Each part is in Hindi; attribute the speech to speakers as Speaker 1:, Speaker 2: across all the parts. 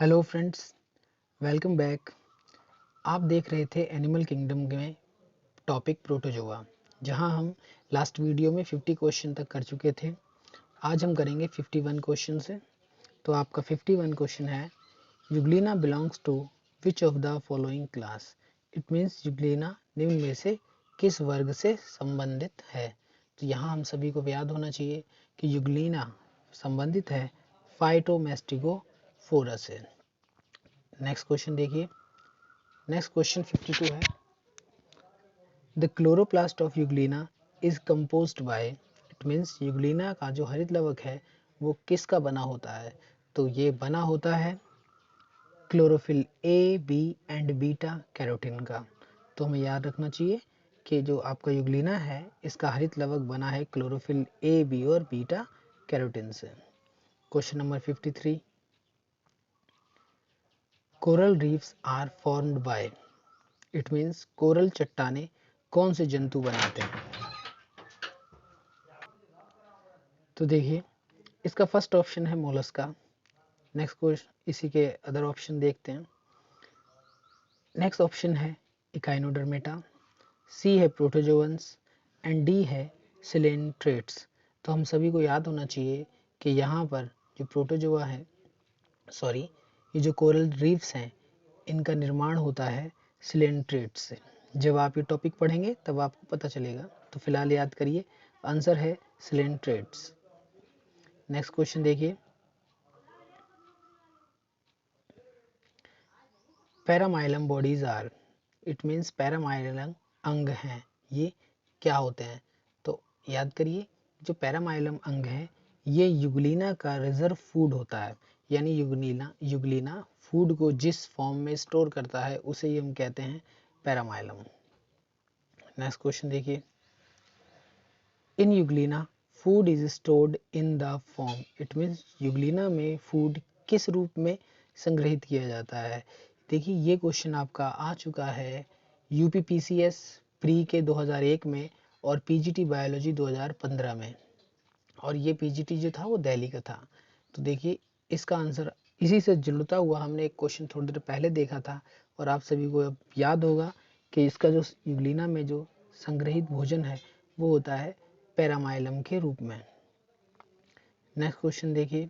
Speaker 1: Hello friends, welcome back. आप देख रहे थे एनिमल किंगडम में टॉपिक प्रोटोजोआ, जहां हम लास्ट वीडियो में 50 क्वेश्चन तक कर चुके थे। आज हम करेंगे 51 क्वेश्चन से। तो आपका 51 क्वेश्चन है, Euglena belongs to which of the following class. It means Euglena निम्न में से किस वर्ग से संबंधित है। तो यहाँ हम सभी को याद होना चाहिए कि यूग्लिना संबंधित है फाइटोमेस्टिगोफोरा से। नेक्स्ट क्वेश्चन देखिए। नेक्स्ट क्वेश्चन 52 है, the chloroplast of Euglena is composed bye. It means Euglena का जो हरित लवक है वो किसका बना होता है। तो ये बना होता है chlorophyll a, b and beta carotene का। तो हमें याद रखना चाहिए कि जो आपका यूग्लिना है इसका हरित लवक बना है क्लोरोफिल ए, बी और बीटा कैरोटीन से। Question number 53, coral reefs are formed by. It means coral चट्टाने कौन से जंतु बनाते हैं। तो देखिए, इसका फर्स्ट ऑप्शन है मोलस्का। नेक्स्ट क्वेश्चन इसी के अदर ऑप्शन देखते हैं। नेक्स्ट ऑप्शन है इकाइनोडर्मेटा, सी है प्रोटोजोअन्स एंड डी है सिलेंट्रेट्स। तो हम सभी को याद होना चाहिए कि यहाँ पर जो प्रोटोजोआ है, सॉरी, ये जो कोरल रीफ्स हैं इनका निर्माण होता है सिलेंट्रेट्स से। जब आप ये टॉपिक पढ़ेंगे तब आपको पता चलेगा। तो फिलहाल याद करिए, आंसर है सिलेंट्रेट्स। नेक्स्ट क्वेश्चन देखिए, पैरामाइलम बॉडीज आर। इट मीन्स पैरामाइलम अंग हैं, ये क्या होते हैं। तो याद करिए, जो पैरामाइलम अंग है ये यूग्लिना का रिजर्व फूड होता है। यानी यूग्लिना फूड को जिस फॉर्म में स्टोर करता है उसे ही हम कहते हैं पैरामाइलम। नेक्स्ट क्वेश्चन देखिए, in euglena food is stored in the form. It means euglena में फूड किस रूप में संग्रहित किया जाता है। देखिए, ये क्वेश्चन आपका आ चुका है यूपीपीसीएस प्री के 2001 में और पीजीटी बायोलॉजी 2015 में। और ये पीजीटी जो था वो दिल्ली का था। तो देखिए, इसका आंसर इसी से जुड़ता हुआ हमने एक क्वेश्चन थोड़ी देर पहले देखा था और आप सभी को अब याद होगा कि इसका जो यूग्लिना में जो संग्रहित भोजन है वो होता है पैरामाइलम के रूप में। नेक्स्ट क्वेश्चन देखिए,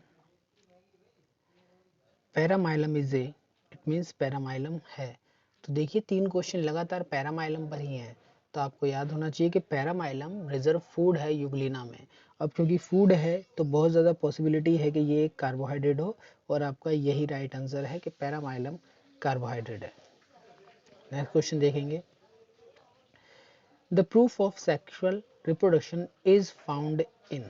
Speaker 1: पैरामाइलम इज ए। इट मीन्स पैरामाइलम है। तो देखिए, 3 क्वेश्चन लगातार पैरामाइलम पर ही हैं। तो आपको याद होना चाहिए कि पैरामाइलम रिजर्व फूड है यूग्लिना में। अब क्योंकि फूड है तो बहुत ज़्यादा पॉसिबिलिटी है कि ये एक कार्बोहाइड्रेट हो, और आपका यही राइट आंसर है कि पैरामाइलम कार्बोहाइड्रेट है। नेक्स्ट क्वेश्चन देखेंगे, the proof of sexual reproduction is found in.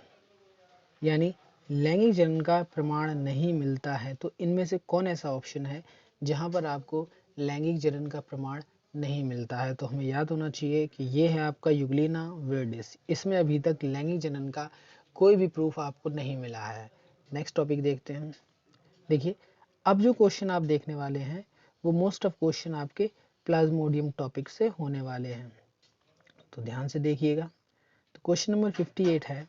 Speaker 1: यानी लैंगिक जनन का प्रमाण नहीं मिलता है। तो इनमें से कौन ऐसा ऑप्शन है जहां पर आपको लैंगिक जनन का प्रमाण नहीं मिलता है। तो हमें याद होना चाहिए कि ये है आपका यूग्लिना विर्डिस। इसमें अभी तक लैंगिक जनन का कोई भी प्रूफ आपको नहीं मिला है। नेक्स्ट टॉपिक देखते हैं। देखिए, अब जो क्वेश्चन आप देखने वाले हैं वो मोस्ट ऑफ क्वेश्चन आपके प्लाज्मोडियम टॉपिक से होने वाले हैं। तो ध्यान से देखिएगा। तो क्वेश्चन नंबर 58 है,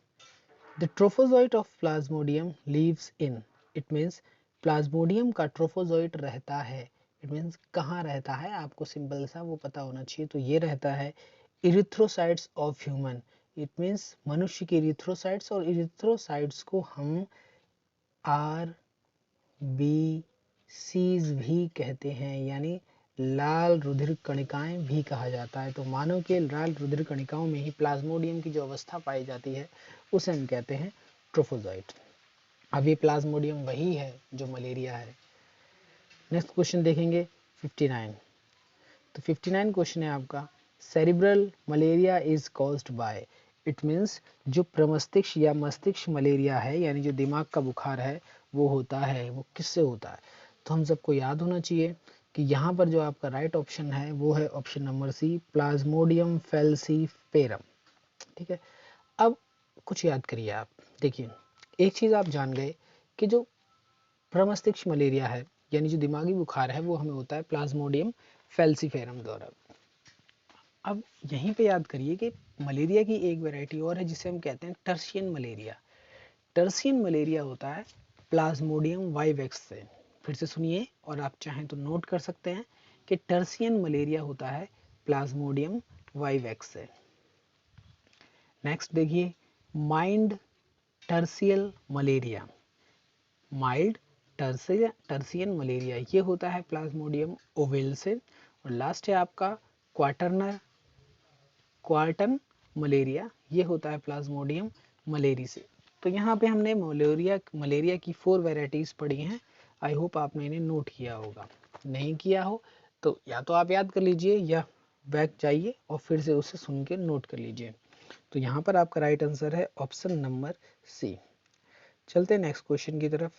Speaker 1: the trophozoite of Plasmodium leaves in. It means Plasmodium का ट्रोफोजोइट रहता है। इट मीन्स कहाँ रहता है, आपको सिंपल सा वो पता होना चाहिए। तो ये रहता है erythrocytes of human. It means मनुष्य के इरिथ्रोसाइट्स, और इरिथ्रोसाइट्स को हम आर बी सीज भी कहते हैं, यानी लाल रुधिर कणिकाएं भी कहा जाता है। तो मानव के लाल रुधिर कणिकाओं में ही प्लाज्मोडियम की जो अवस्था पाई जाती है उसे हम कहते हैं ट्रोफोजोइट। अब ये प्लाज्मोडियम वही है जो मलेरिया है। नेक्स्ट क्वेश्चन देखेंगे 59। तो 59 क्वेश्चन है आपका, cerebral malaria is caused by. It means जो प्रमस्तिष्क या मस्तिष्क मलेरिया है, यानी जो दिमाग का बुखार है, वो होता है, वो किससे होता है। तो हम सबको याद होना चाहिए कि यहाँ पर जो आपका राइट ऑप्शन है वो है option number c, Plasmodium falciparum. ठीक है, अब कुछ याद करिए आप। देखिए, एक चीज़ आप जान गए कि जो प्रमस्तिष्क मलेरिया है यानी जो दिमागी बुखार है वो हमें होता है प्लाज्मोडियम फैल्सीफेरम द्वारा। अब यहीं पे याद करिए कि मलेरिया की एक वैरायटी और है जिसे हम कहते हैं टर्शियन मलेरिया। टर्शियन मलेरिया होता है प्लाज्मोडियम वाइवेक्स से। फिर से सुनिए और आप चाहें तो नोट कर सकते हैं कि टर्सियन मलेरिया होता है प्लाज्मोडियम वाइवेक्स से। नेक्स्ट देखिए mild टर्सियल malaria, mild tertian malaria ये होता है प्लाज्मोडियम ओवेल से। और लास्ट है आपका क्वार्टन मलेरिया, ये होता है प्लाज्मोडियम मलेरी से। तो यहाँ पे हमने मलेरिया की 4 वेराइटीज पढ़ी हैं। आई होप आपने इन्हें नोट किया होगा, नहीं किया हो तो या तो आप याद कर लीजिए या बैक जाइए और फिर से उसे सुन के नोट कर लीजिए। तो यहाँ पर आपका राइट आंसर है ऑप्शन नंबर सी। चलते हैं नेक्स्ट क्वेश्चन की तरफ।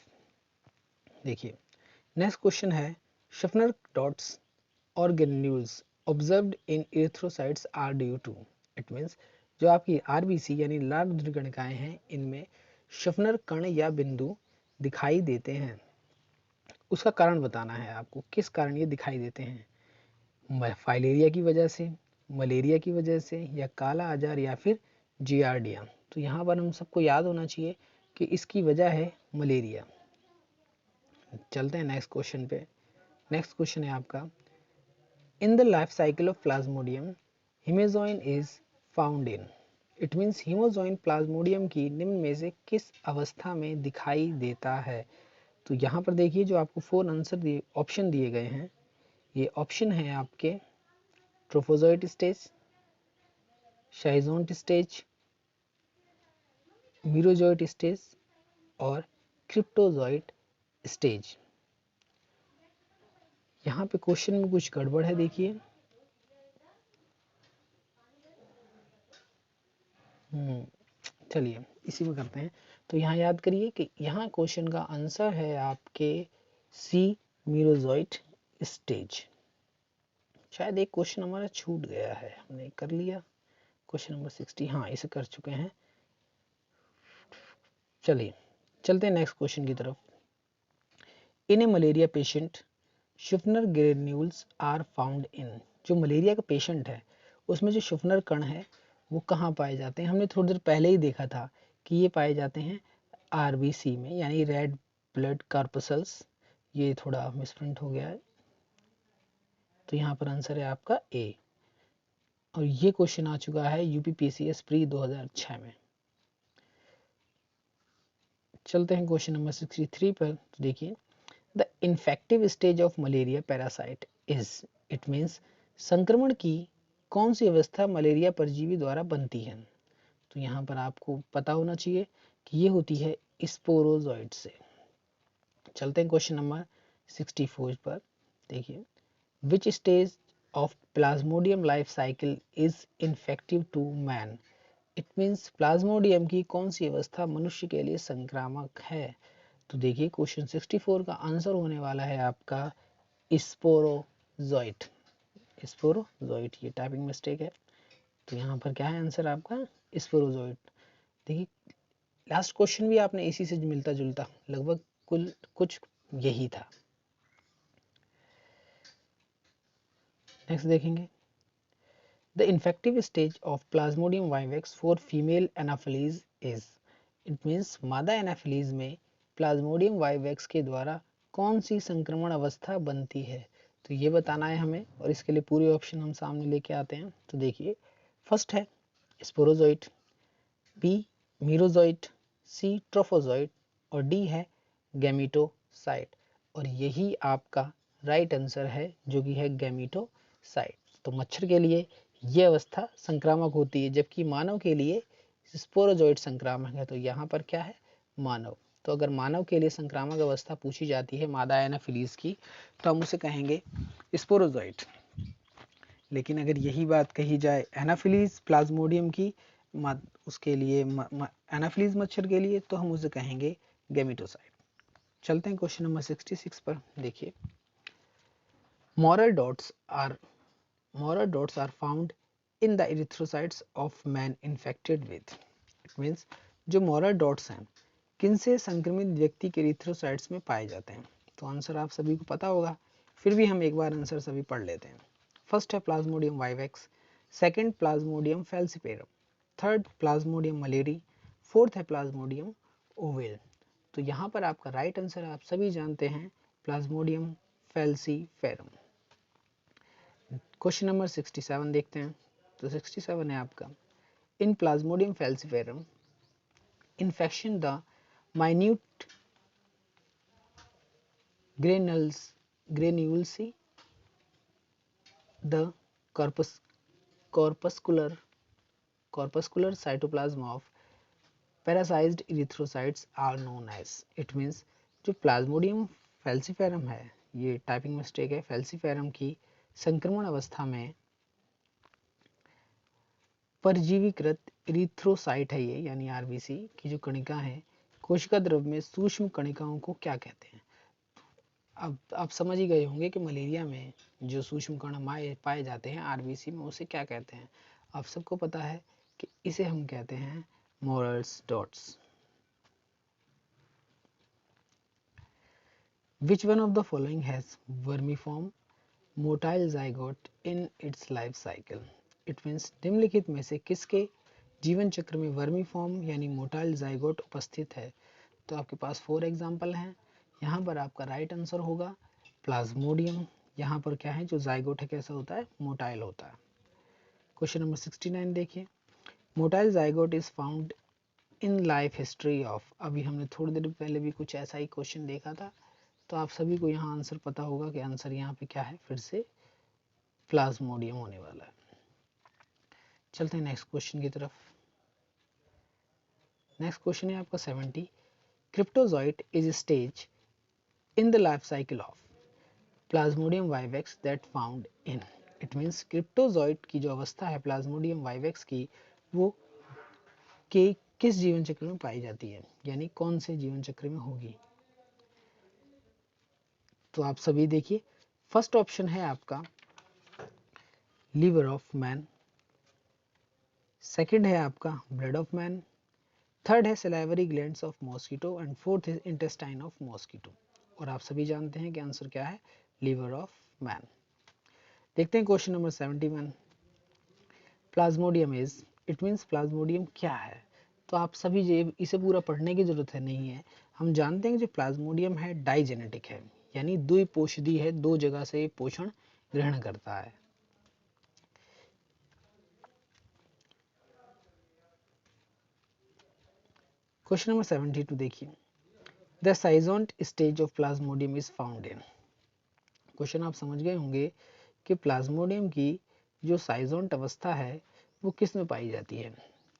Speaker 1: देखिए नेक्स्ट क्वेश्चन है शफनर डॉट्स और granules observed in erythrocytes are due to. It means जो आपकी आरबीसी यानी लाल द्रगणिकाएं हैं इनमें शफनर कण या बिंदु दिखाई देते हैं, उसका कारण बताना है आपको, किस कारण ये दिखाई देते हैं। फाइलेरिया की वजह से, मलेरिया की वजह से, या काला आजार, या फिर जियार्डिया। तो यहाँ पर हम सबको याद होना चाहिए कि इसकी वजह है मलेरिया। चलते हैं नेक्स्ट क्वेश्चन पे। नेक्स्ट क्वेश्चन है आपका in the life cycle of plasmodium haemozoin is found in. It means haemozoin plasmodium की निम्न में से किस अवस्था में दिखाई देता है। तो यहाँ पर देखिए जो आपको 4 आंसर दिए ऑप्शन दिए गए हैं, ये ऑप्शन है आपके trophozoite stage, schizont stage, merozoite stage और क्रिप्टोजोइट स्टेज। यहाँ पे क्वेश्चन में कुछ गड़बड़ है, देखिए चलिए इसी में करते हैं। तो यहाँ याद करिए कि यहाँ क्वेश्चन का आंसर है आपके सी मीरोजोइट स्टेज। शायद एक क्वेश्चन हमारा छूट गया है, हमने कर लिया क्वेश्चन नंबर 60, हाँ इसे कर चुके हैं। चलिए चलते हैं नेक्स्ट क्वेश्चन की तरफ। In a malaria patient Schuffner granules are found in. जो मलेरिया का पेशेंट है उसमें जो शुफनर कण है वो कहाँ पाए जाते हैं। हमने थोड़ी देर पहले ही देखा था कि ये पाए जाते हैं आरबीसी में यानी रेड ब्लड कॉर्पसल्स। ये थोड़ा मिसप्रिंट हो गया है, तो यहाँ पर आंसर है आपका ए। और ये क्वेश्चन आ चुका है यूपीपीसीएस प्री 2006 में। चलते हैं क्वेश्चन नंबर 63 पर। तो देखिए the infective stage of malaria parasite is. It means संक्रमण की कौन सी अवस्था मलेरिया परजीवी द्वारा बनती है। तो यहाँ पर आपको पता होना चाहिए कि ये होती है स्पोरोजोइट से। चलते हैं क्वेश्चन नंबर 64 पर। देखिए which stage of Plasmodium life cycle is infective to man. It means Plasmodium की कौन सी अवस्था मनुष्य के लिए संक्रामक है। तो देखिए क्वेश्चन 64 का आंसर होने वाला है आपका स्पोरोजोइट। स्पोरोजोइट, ये टाइपिंग मिस्टेक है। तो यहाँ पर क्या है आंसर आपका स्पोरोजोइट। देखिए लास्ट क्वेश्चन भी आपने इसी से मिलता जुलता लगभग कुछ यही था। नेक्स्ट देखेंगे the infective stage of plasmodium vivax for female Anopheles is. It means मादा एनाफिलीज में प्लाज्मोडियम वाइवेक्स के द्वारा कौन सी संक्रमण अवस्था बनती है। तो ये बताना है हमें और इसके लिए पूरे ऑप्शन हम सामने लेके आते हैं। तो देखिए फर्स्ट है स्पोरोजोइट, बी मीरोजोइट, सी ट्रोफोजोइट और डी है गैमीटोसाइट। और यही आपका राइट आंसर है जो कि है गैमीटोसाइट। तो मच्छर के लिए यह अवस्था संक्रामक होती है जबकि मानव के लिए स्पोरोजोइट संक्रामक है। तो यहाँ पर क्या है मानव। तो अगर मानव के लिए संक्रामक अवस्था पूछी जाती है मादा एनाफिलीज की तो हम उसे कहेंगे स्पोरोजोइट। लेकिन अगर यही बात कही जाए एनाफिलीज प्लाज्मोडियम की उसके लिए एनाफिलीज मच्छर के लिए तो हम उसे कहेंगे गैमीटोसाइट। चलते हैं क्वेश्चन नंबर 66 पर। देखिए Maurer's dots are found in the erythrocytes of man infected with. It means जो मोरल डॉट्स हैं किनसे संक्रमित व्यक्ति के एरिथ्रोसाइट्स में पाए जाते हैं। तो आंसर आप सभी को पता होगा, फिर भी हम एक बार आंसर सभी पढ़ लेते हैं। फर्स्ट है Plasmodium vivax, second Plasmodium falciparum, third Plasmodium malariae, fourth है प्लाज्मोडियम ओवेल। तो यहाँ पर आपका राइट आंसर आप सभी जानते हैं प्लाज्मोडियम फैल्सीफेरम। क्वेश्चन नंबर 67 देखते हैं। तो 67 है आपका, in plasmodium falciparum infection the minute granules the corpuscular cytoplasm of parasized erythrocytes are known as। It means जो प्लाज्मोडियम फैल्सीफेरम है, ये टाइपिंग मिस्टेक है, फैल्सीफेरम की संक्रमण अवस्था में परजीवीकृत इरिथ्रोसाइट है ये, यानी आरबीसी की जो कणिका है, कोशिका द्रव में सूक्ष्म कणिकाओं को क्या कहते हैं। अब आप समझ ही गए होंगे कि मलेरिया में जो सूक्ष्म कण पाए जाते हैं आरबीसी में, उसे क्या कहते हैं। आप सबको पता है कि इसे हम कहते हैं morals dots. Which one of the following has vermiform motile zygote in its life cycle? It means निम्नलिखित में से किसके जीवन चक्र में वर्मीफॉर्म यानी मोटाइल जाइगोट उपस्थित है। तो आपके पास 4 एग्जाम्पल हैं। यहाँ पर आपका राइट आंसर होगा प्लाज्मोडियम। यहाँ पर क्या है, जो जाइगोट है कैसा होता है, मोटाइल होता है। क्वेश्चन नंबर 69 देखिए, motile zygote is found in life history of. अभी हमने थोड़ी देर पहले भी कुछ ऐसा ही क्वेश्चन देखा था, तो आप सभी को यहाँ आंसर पता होगा कि आंसर यहाँ पे क्या है, फिर से प्लाज्मोडियम होने वाला है। चलते हैं नेक्स्ट क्वेश्चन की तरफ। नेक्स्ट क्वेश्चन है आपका 70, cryptozoite is stage in the life cycle of plasmodium vivax that found in. It means cryptozoite की जो अवस्था है प्लाज्मोडियम वाइवेक्स की, वो के किस जीवन चक्र में पाई जाती है, यानी कौन से जीवन चक्र में होगी। तो आप सभी देखिए, फर्स्ट ऑप्शन है आपका लीवर ऑफ मैन, सेकंड है आपका ब्लड ऑफ मैन, थर्ड है salivary glands of mosquito and fourth है इंटेस्टाइन ऑफ मॉस्किटो। और आप सभी जानते हैं कि आंसर क्या है, लीवर ऑफ मैन। देखते हैं question number 71, Plasmodium is. It means Plasmodium क्या है। तो आप सभी इसे पूरा पढ़ने की जरूरत है नहीं है। हम जानते हैं कि जो प्लाज्मोडियम है डाइजेनेटिक है, यानी द्विपोषधी है, 2 जगह से पोषण ग्रहण करता है। क्वेश्चन नंबर 72 देखिए, the schizont stage of plasmodium is found in. Question आप समझ गए होंगे कि प्लाज्मोडियम की जो साइजोंट अवस्था है वो किस में पाई जाती है।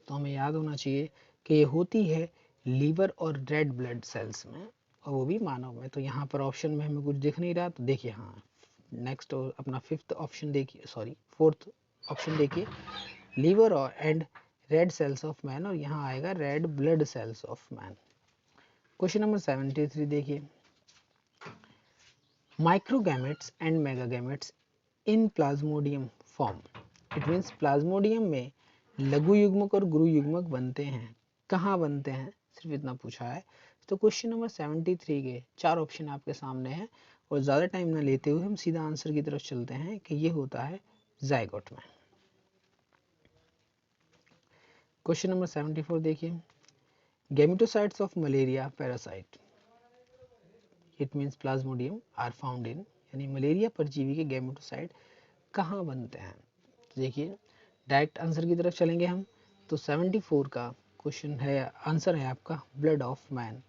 Speaker 1: तो हमें याद होना चाहिए कि ये होती है लीवर और रेड ब्लड सेल्स में, और वो भी मानव में। तो यहाँ पर ऑप्शन में हमें कुछ दिख नहीं रहा, तो देखिए हाँ, नेक्स्ट अपना फिफ्थ ऑप्शन देखिए, सॉरी फोर्थ ऑप्शन देखिए, लीवर और and red cells of man, और यहाँ आएगा red blood cells of man. Question number 73 देखिए, microgametes and megagametes in plasmodium form. It means plasmodium में लघु युग्मक और गुरु युग्मक बनते हैं, कहाँ बनते हैं, सिर्फ इतना पूछा है। तो क्वेश्चन नंबर 73 के 4 ऑप्शन आपके सामने हैं, और ज़्यादा टाइम ना लेते हुए हम सीधा आंसर की तरफ चलते हैं कि ये होता है जाइगोट में। क्वेश्चन नंबर 74 देखिए, gametocytes of malaria parasite, it means Plasmodium are found in, यानी मलेरिया परजीवी के गैमेटोसाइट कहाँ बनते हैं। तो देखिए डायरेक्ट आंसर की तरफ चलेंगे हम, तो 74 का क्वेश्चन है, आंसर है आपका ब्लड ऑफ मैन,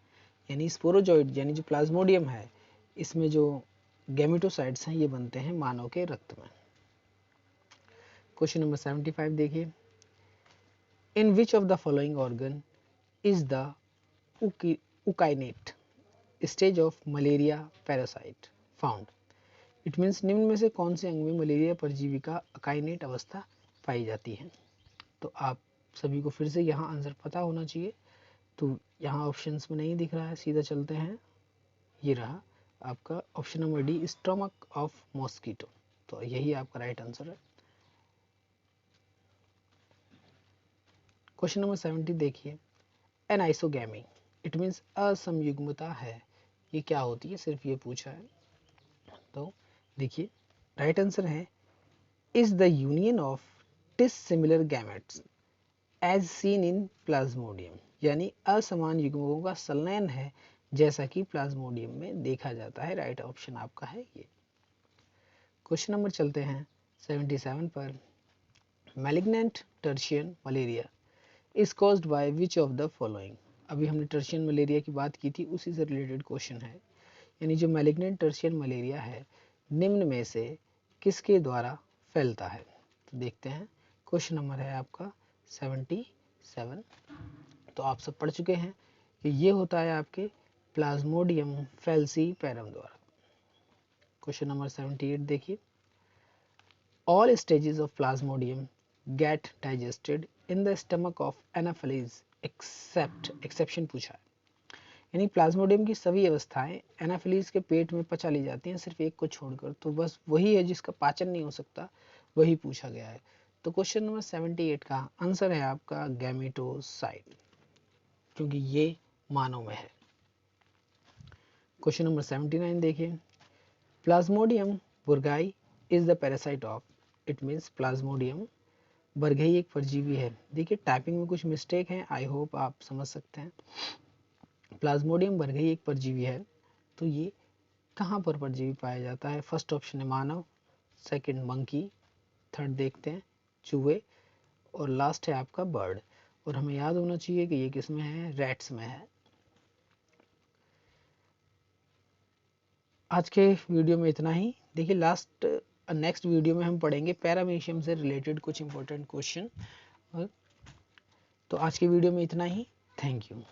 Speaker 1: यानी स्पोरोजॉइड यानी जो प्लाज्मोडियम है, इसमें जो गैमेटोसाइट्स हैं ये बनते हैं मानव के रक्त में। क्वेश्चन नंबर 75 देखिए, in which of the following organ is the ookinete stage of malaria parasite found. It means निम्न में से कौन से अंग में मलेरिया परजीवी का अकाइनेट अवस्था पाई जाती है। तो आप सभी को फिर से यहाँ आंसर पता होना चाहिए, तो यहाँ ऑप्शंस में नहीं दिख रहा है, सीधा चलते हैं, ये रहा आपका option number D, stomach of mosquito. तो यही आपका राइट आंसर है। क्वेश्चन नंबर 70 देखिए, एनाइसोगैमी, इट मीन्स असमयुग्मता है, ये क्या होती है, सिर्फ ये पूछा है। तो देखिए राइट आंसर है, is the union of dissimilar gametes as seen in Plasmodium, यानी असमान युग्मकों का संलयन है जैसा कि प्लाज्मोडियम में देखा जाता है। राइट ऑप्शन आपका है ये। क्वेश्चन नंबर चलते हैं 77 पर। Malignant tertian malaria is caused by which of the following. अभी हमने टर्शियन मलेरिया की बात की थी, उसी से रिलेटेड क्वेश्चन है। यानी जो मैलिग्नेंट टर्शियन मलेरिया है निम्न में से किसके द्वारा फैलता है। तो देखते हैं, क्वेश्चन नंबर है आपका 77। तो आप सब पढ़ चुके हैं कि ये होता है आपके प्लाज्मोडियम फैल्सीपैरम द्वारा। क्वेश्चन नंबर 78 देखिए। All stages of Plasmodium get digested in the stomach of Anopheles except, exception पूछा है। यानी प्लाज्मोडियम की सभी अवस्थाएं एनाफिलीज के पेट में पचा ली जाती हैं, सिर्फ एक को छोड़कर। तो बस वही है जिसका पाचन नहीं हो सकता, वही पूछा गया है। तो क्वेश्चन नंबर 78 का आंसर है आपका गैमेटोसाइट, क्योंकि ये मानव में है। क्वेश्चन नंबर 79 देखिए। Plasmodium berghei is the parasite of, it means plasmodium berghei एक परजीवी है। देखिए टाइपिंग में कुछ मिस्टेक है, आई होप आप समझ सकते हैं। प्लाज्मोडियम बर्गई एक परजीवी है, तो ये कहाँ पर परजीवी पाया जाता है। फर्स्ट ऑप्शन है मानव, सेकंड मंकी, थर्ड देखते हैं चूहे, और लास्ट है आपका बर्ड। और हमें याद होना चाहिए कि ये किस में है, रैट्स में है। आज के वीडियो में इतना ही। देखिए नेक्स्ट वीडियो में हम पढ़ेंगे पैरामीशियम से रिलेटेड कुछ इंपॉर्टेंट क्वेश्चन। तो आज के वीडियो में इतना ही। Thank you.